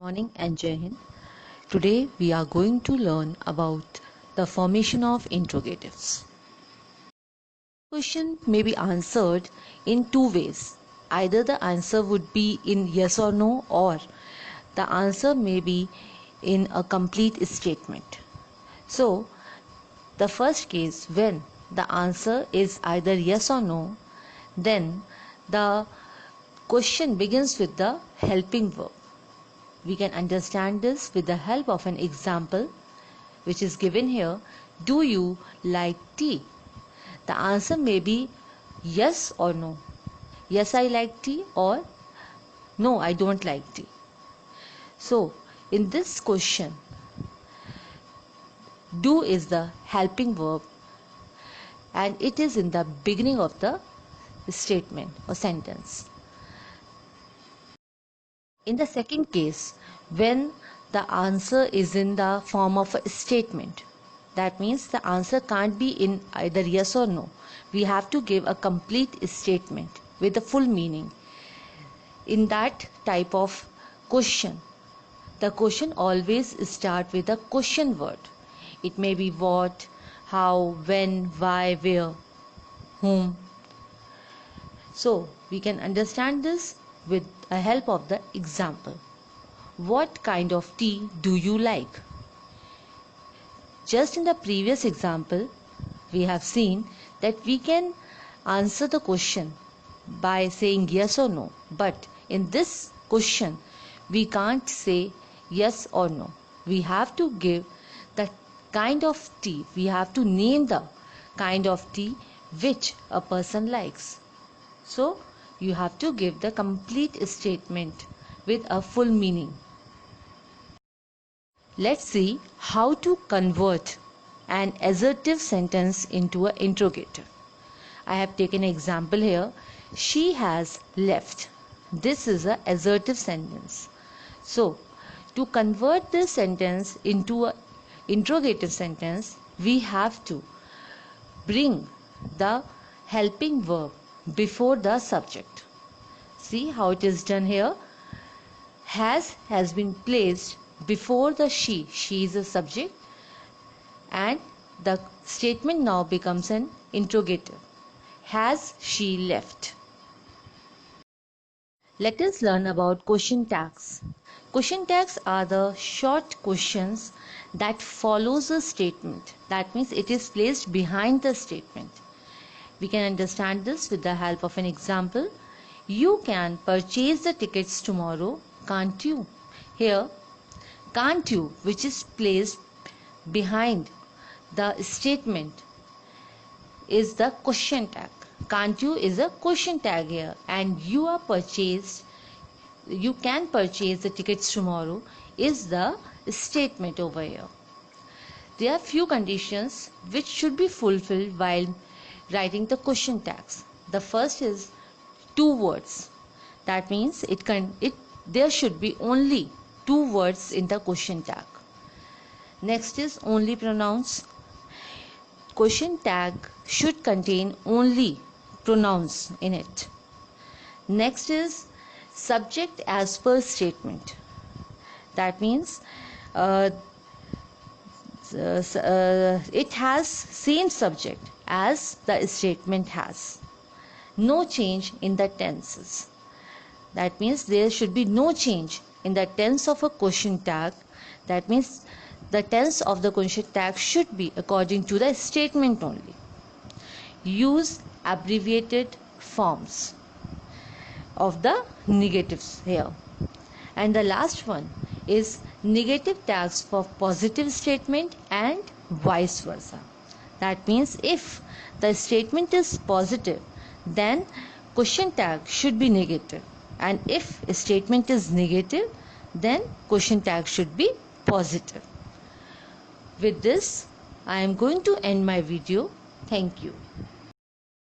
Morning and Jai Hind. Today we are going to learn about the formation of interrogatives. Question may be answered in two ways. Either the answer would be in yes or no, or the answer may be in a complete statement. So, the first case, when the answer is either yes or no, then the question begins with the helping verb. We can understand this with the help of an example which is given here. Do you like tea? The answer may be yes or no. Yes, I like tea, or no, I don't like tea. So, in this question, do is the helping verb and it is in the beginning of the statement or sentence. In the second case, when the answer is in the form of a statement, that means the answer can't be in either yes or no. We have to give a complete statement with the full meaning. In that type of question, the question always starts with a question word. It may be what, how, when, why, where, whom. So we can understand this with the help of the example. What kind of tea do you like? Just in the previous example, we have seen that we can answer the question by saying yes or no. But in this question, we can't say yes or no. We have to give the kind of tea. We have to name the kind of tea which a person likes. So, you have to give the complete statement with a full meaning. Let's see how to convert an assertive sentence into an interrogative. I have taken an example here. She has left. This is an assertive sentence. So, to convert this sentence into an interrogative sentence, we have to bring the helping verb before the subject. See how it is done here. Has been placed before the she. She is a subject and the statement now becomes an interrogative. Has she left? Let us learn about question tags. Question tags are the short questions that follows a statement. That means it is placed behind the statement. We can understand this with the help of an example. You can purchase the tickets tomorrow, can't you? Here, can't you, which is placed behind the statement, is the question tag. Can't you is a question tag here, and you can purchase the tickets tomorrow is the statement over here. There are few conditions which should be fulfilled while writing the question tags. The first is two words. That means there should be only two words in the question tag. Next is only pronouns. Question tag should contain only pronouns in it. Next is subject as per statement. That means it has same subject as the statement has. No change in the tenses. That means there should be no change in the tense of a question tag. That means the tense of the question tag should be according to the statement only. Use abbreviated forms of the negatives here. And the last one is negative tags for positive statement and vice versa. That means if the statement is positive, then question tag should be negative, and if a statement is negative, then question tag should be positive. With this, I am going to end my video. Thank you.